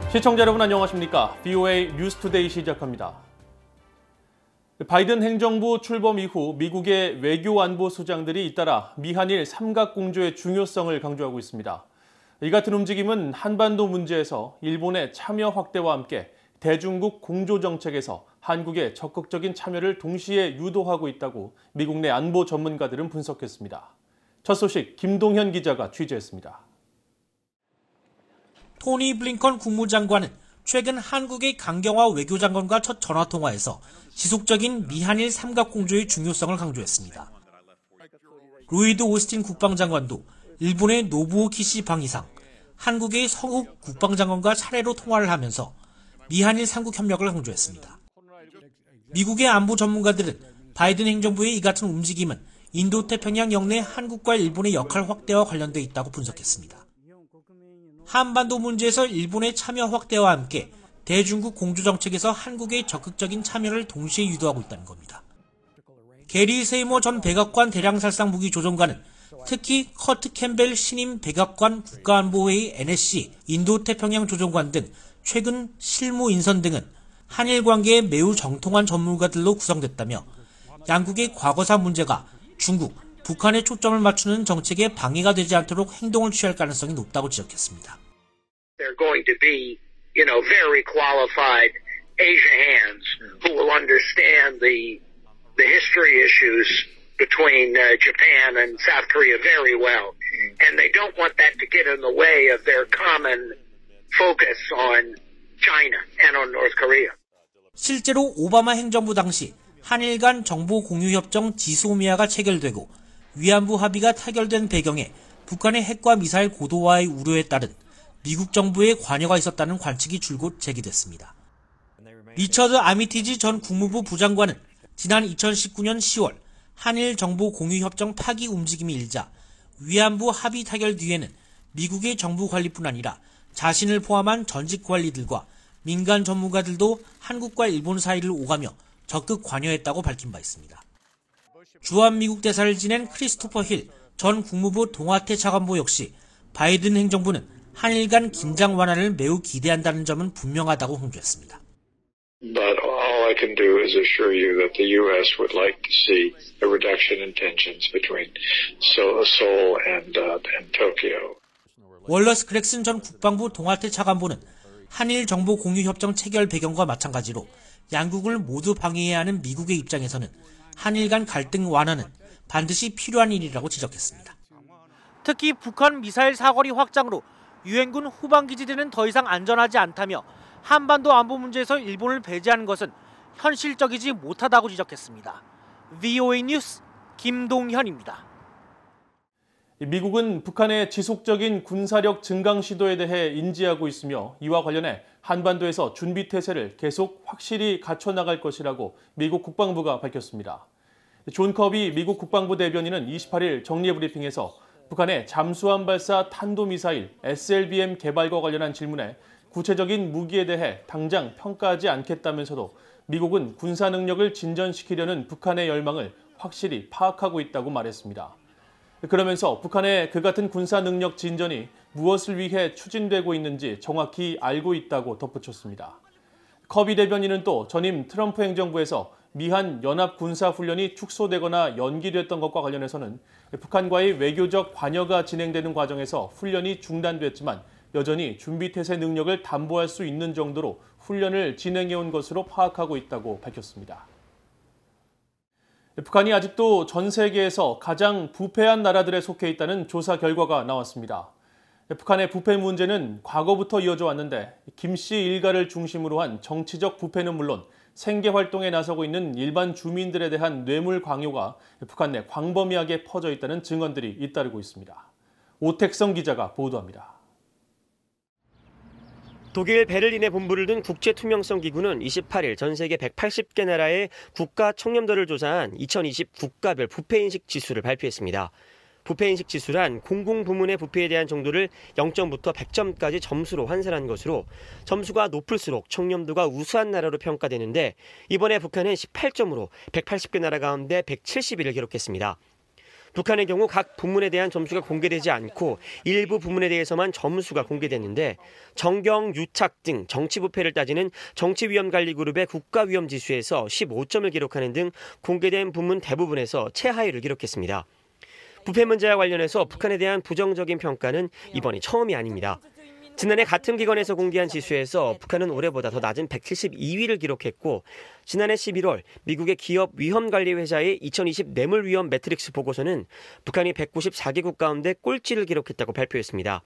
시청자 여러분 안녕하십니까? VOA 뉴스투데이 시작합니다. 바이든 행정부 출범 이후 미국의 외교 안보 수장들이 잇따라 미한일 삼각공조의 중요성을 강조하고 있습니다. 이 같은 움직임은 한반도 문제에서 일본의 참여 확대와 함께 대중국 공조 정책에서 한국의 적극적인 참여를 동시에 유도하고 있다고 미국 내 안보 전문가들은 분석했습니다. 첫 소식 김동현 기자가 취재했습니다. 토니 블링컨 국무장관은 최근 한국의 강경화 외교장관과 첫 전화통화에서 지속적인 미한일 삼각공조의 중요성을 강조했습니다. 로이드 오스틴 국방장관도 일본의 노부오 키시 방위상, 한국의 서욱 국방장관과 차례로 통화를 하면서 미한일 삼국 협력을 강조했습니다. 미국의 안보 전문가들은 바이든 행정부의 이 같은 움직임은 인도태평양 영내 한국과 일본의 역할 확대와 관련돼 있다고 분석했습니다. 한반도 문제에서 일본의 참여 확대와 함께 대중국 공조 정책에서 한국의 적극적인 참여를 동시에 유도하고 있다는 겁니다. 게리 세이머 전 백악관 대량살상 무기 조종관은 특히 커트 캠벨 신임 백악관 국가안보회의 NSC 인도태평양 조종관 등 최근 실무 인선 등은 한일 관계에 매우 정통한 전문가들로 구성됐다며 양국의 과거사 문제가 중국, 북한에 초점을 맞추는 정책에 방해가 되지 않도록 행동을 취할 가능성이 높다고 지적했습니다. They're going to be, very qualified Asia hands who will understand the history issues between Japan and South Korea very well. And they don't want that to get in the way of their common focus on China and on North Korea. 실제로 오바마 행정부 당시 한일 간 정보 공유 협정 지소미아가 체결되고 위안부 합의가 타결된 배경에 북한의 핵과 미사일 고도화의 우려에 따른 미국 정부의 관여가 있었다는 관측이 줄곧 제기됐습니다. 리처드 아미티지 전 국무부 부장관은 지난 2019년 10월 한일 정보 공유 협정 파기 움직임이 일자 위안부 합의 타결 뒤에는 미국의 정부 관리뿐 아니라 자신을 포함한 전직 관리들과 민간 전문가들도 한국과 일본 사이를 오가며 적극 관여했다고 밝힌 바 있습니다. 주한미국 대사를 지낸 크리스토퍼 힐 전 국무부 동아태 차관보 역시 바이든 행정부는 한일 간 긴장 완화를 매우 기대한다는 점은 분명하다고 강조했습니다. But all I can do is assure you that the U.S. would like to see a reduction in tensions between Seoul and Tokyo. 월러스 그렉슨 전 국방부 동아태 차관보는 한일 정보 공유 협정 체결 배경과 마찬가지로 양국을 모두 방해해야 하는 미국의 입장에서는 한일 간 갈등 완화는 반드시 필요한 일이라고 지적했습니다. 특히 북한 미사일 사거리 확장으로 유엔군 후방기지들은 더 이상 안전하지 않다며 한반도 안보 문제에서 일본을 배제하는 것은 현실적이지 못하다고 지적했습니다. VOA 뉴스 김동현입니다. 미국은 북한의 지속적인 군사력 증강 시도에 대해 인지하고 있으며 이와 관련해 한반도에서 준비태세를 계속 확실히 갖춰나갈 것이라고 미국 국방부가 밝혔습니다. 존 커비 미국 국방부 대변인은 28일 정례브리핑에서 북한의 잠수함 발사 탄도미사일 SLBM 개발과 관련한 질문에 구체적인 무기에 대해 당장 평가하지 않겠다면서도 미국은 군사 능력을 진전시키려는 북한의 열망을 확실히 파악하고 있다고 말했습니다. 그러면서 북한의 그 같은 군사 능력 진전이 무엇을 위해 추진되고 있는지 정확히 알고 있다고 덧붙였습니다. 커비 대변인은 또 전임 트럼프 행정부에서 미한 연합군사훈련이 축소되거나 연기됐던 것과 관련해서는 북한과의 외교적 관여가 진행되는 과정에서 훈련이 중단됐지만 여전히 준비태세 능력을 담보할 수 있는 정도로 훈련을 진행해온 것으로 파악하고 있다고 밝혔습니다. 북한이 아직도 전 세계에서 가장 부패한 나라들에 속해 있다는 조사 결과가 나왔습니다. 북한의 부패 문제는 과거부터 이어져 왔는데 김씨 일가를 중심으로 한 정치적 부패는 물론 생계활동에 나서고 있는 일반 주민들에 대한 뇌물 강요가 북한 내 광범위하게 퍼져 있다는 증언들이 잇따르고 있습니다. 오택성 기자가 보도합니다. 독일 베를린에 본부를 둔 국제투명성기구는 28일 전 세계 180개 나라의 국가 청렴도를 조사한 2020 국가별 부패인식 지수를 발표했습니다. 부패인식 지수란 공공부문의 부패에 대한 정도를 0점부터 100점까지 점수로 환산한 것으로 점수가 높을수록 청렴도가 우수한 나라로 평가되는데 이번에 북한은 18점으로 180개 나라 가운데 170위를 기록했습니다. 북한의 경우 각 부문에 대한 점수가 공개되지 않고 일부 부문에 대해서만 점수가 공개됐는데 정경, 유착 등 정치 부패를 따지는 정치위험관리그룹의 국가위험지수에서 15점을 기록하는 등 공개된 부문 대부분에서 최하위를 기록했습니다. 부패 문제와 관련해서 북한에 대한 부정적인 평가는 이번이 처음이 아닙니다. 지난해 같은 기관에서 공개한 지수에서 북한은 올해보다 더 낮은 172위를 기록했고 지난해 11월 미국의 기업 위험관리회사의 2020 뇌물위험 매트릭스 보고서는 북한이 194개국 가운데 꼴찌를 기록했다고 발표했습니다.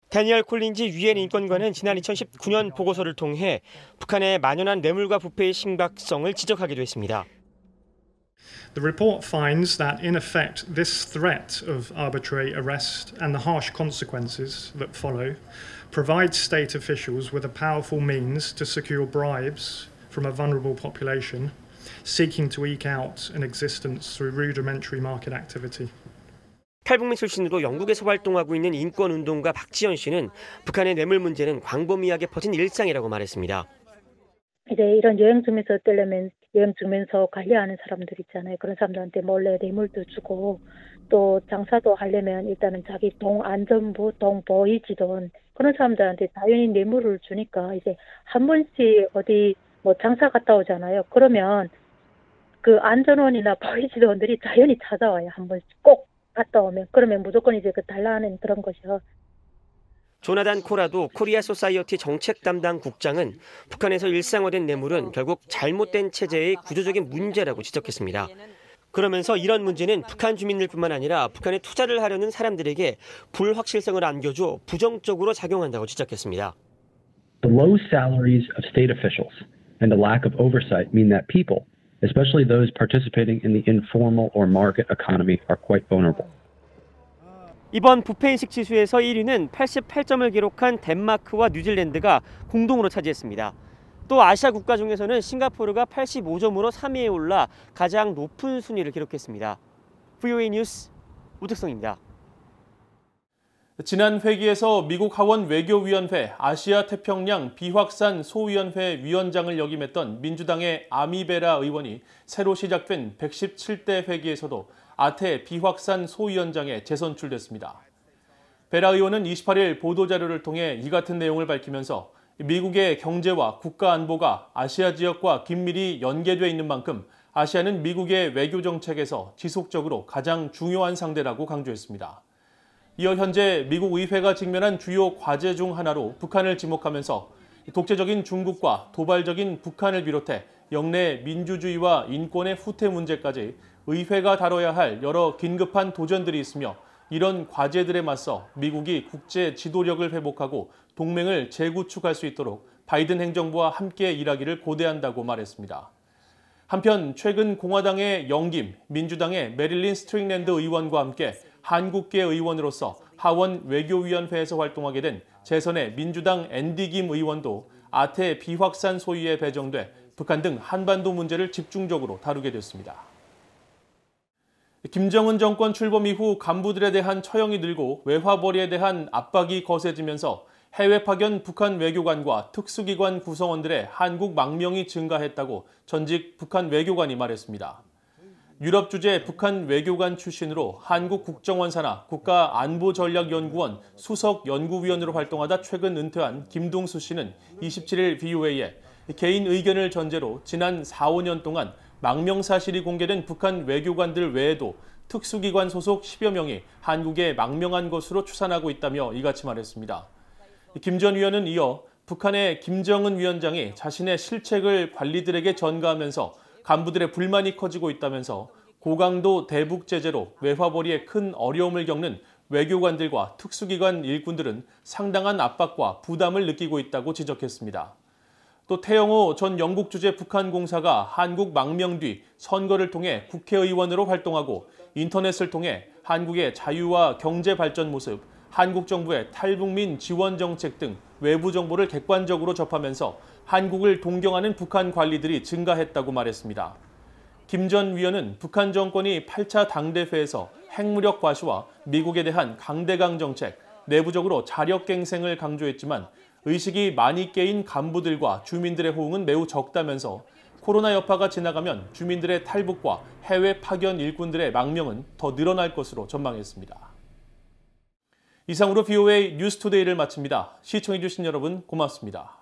다니엘 콜린즈 유엔 인권관은 지난 2019년 보고서를 통해 북한의 만연한 뇌물과 부패의 심각성을 지적하기도 했습니다. The report finds that, in effect, this threat of arbitrary arrest and the harsh consequences that follow provides state officials with a powerful means to secure bribes from a vulnerable population seeking to eke out an existence through rudimentary market activity. 탈북민 출신으로 영국에서 활동하고 있는 인권운동가 박지연 씨는 북한의 뇌물 문제는 광범위하게 퍼진 일상이라고 말했습니다. 이제 이런 여행 증명서 떼려면 여행 증명서 관리하는 사람들 있잖아요. 그런 사람들한테 몰래 뇌물도 주고 또 장사도 하려면 일단은 자기 동안전부, 동보이지돈 그런 사람들한테 당연히 뇌물을 주니까 이제 한 번씩 어디 뭐 장사 갔다 오잖아요. 그러면 그 안전원이나 보이지돈들이 자연히 찾아와요. 한 번씩 꼭 갔다 오면 그러면 무조건 이제 그 달라하는 그런 것이요. 조나단 코라도 코리아 소사이어티 정책 담당 국장은 북한에서 일상화된 뇌물은 결국 잘못된 체제의 구조적인 문제라고 지적했습니다. 그러면서 이런 문제는 북한 주민들뿐만 아니라 북한에 투자를 하려는 사람들에게 불확실성을 안겨줘 부정적으로 작용한다고 지적했습니다. The low salaries of state officials and the lack of oversight mean that people, especially those participating in the informal or market economy, are quite vulnerable. 이번 부패인식 지수에서 1위는 88점을 기록한 덴마크와 뉴질랜드가 공동으로 차지했습니다. 또 아시아 국가 중에서는 싱가포르가 85점으로 3위에 올라 가장 높은 순위를 기록했습니다. VOA 뉴스 우택성입니다. 지난 회기에서 미국 하원 외교위원회 아시아 태평양 비확산 소위원회 위원장을 역임했던 민주당의 아미베라 의원이 새로 시작된 117대 회기에서도 아태 비확산 소위원장에 재선출됐습니다. 베라 의원은 28일 보도자료를 통해 이 같은 내용을 밝히면서 미국의 경제와 국가 안보가 아시아 지역과 긴밀히 연계돼 있는 만큼 아시아는 미국의 외교 정책에서 지속적으로 가장 중요한 상대라고 강조했습니다. 이어 현재 미국 의회가 직면한 주요 과제 중 하나로 북한을 지목하면서 독재적인 중국과 도발적인 북한을 비롯해 영내 민주주의와 인권의 후퇴 문제까지 의회가 다뤄야 할 여러 긴급한 도전들이 있으며 이런 과제들에 맞서 미국이 국제 지도력을 회복하고 동맹을 재구축할 수 있도록 바이든 행정부와 함께 일하기를 고대한다고 말했습니다. 한편 최근 공화당의 영김, 민주당의 메릴린 스트링랜드 의원과 함께 한국계 의원으로서 하원 외교위원회에서 활동하게 된 재선의 민주당 앤디 김 의원도 아태 비확산 소위에 배정돼 북한 등 한반도 문제를 집중적으로 다루게 됐습니다. 김정은 정권 출범 이후 간부들에 대한 처형이 늘고 외화벌이에 대한 압박이 거세지면서 해외 파견 북한 외교관과 특수기관 구성원들의 한국 망명이 증가했다고 전직 북한 외교관이 말했습니다. 유럽 주재 북한 외교관 출신으로 한국 국정원 산하 국가안보전략연구원 수석 연구위원으로 활동하다 최근 은퇴한 김동수 씨는 27일 VOA에 개인 의견을 전제로 지난 4, 5년 동안 망명 사실이 공개된 북한 외교관들 외에도 특수기관 소속 10여 명이 한국에 망명한 것으로 추산하고 있다며 이같이 말했습니다. 김 전 위원은 이어 북한의 김정은 위원장이 자신의 실책을 관리들에게 전가하면서 간부들의 불만이 커지고 있다면서 고강도 대북 제재로 외화벌이에 큰 어려움을 겪는 외교관들과 특수기관 일꾼들은 상당한 압박과 부담을 느끼고 있다고 지적했습니다. 또 태영호 전 영국 주재 북한 공사가 한국 망명 뒤 선거를 통해 국회의원으로 활동하고 인터넷을 통해 한국의 자유와 경제 발전 모습, 한국 정부의 탈북민 지원 정책 등 외부 정보를 객관적으로 접하면서 한국을 동경하는 북한 관리들이 증가했다고 말했습니다. 김 전 위원은 북한 정권이 8차 당대회에서 핵무력 과시와 미국에 대한 강대강 정책, 내부적으로 자력갱생을 강조했지만 의식이 많이 깨인 간부들과 주민들의 호응은 매우 적다면서 코로나 여파가 지나가면 주민들의 탈북과 해외 파견 일꾼들의 망명은 더 늘어날 것으로 전망했습니다. 이상으로 VOA 뉴스투데이를 마칩니다. 시청해주신 여러분 고맙습니다.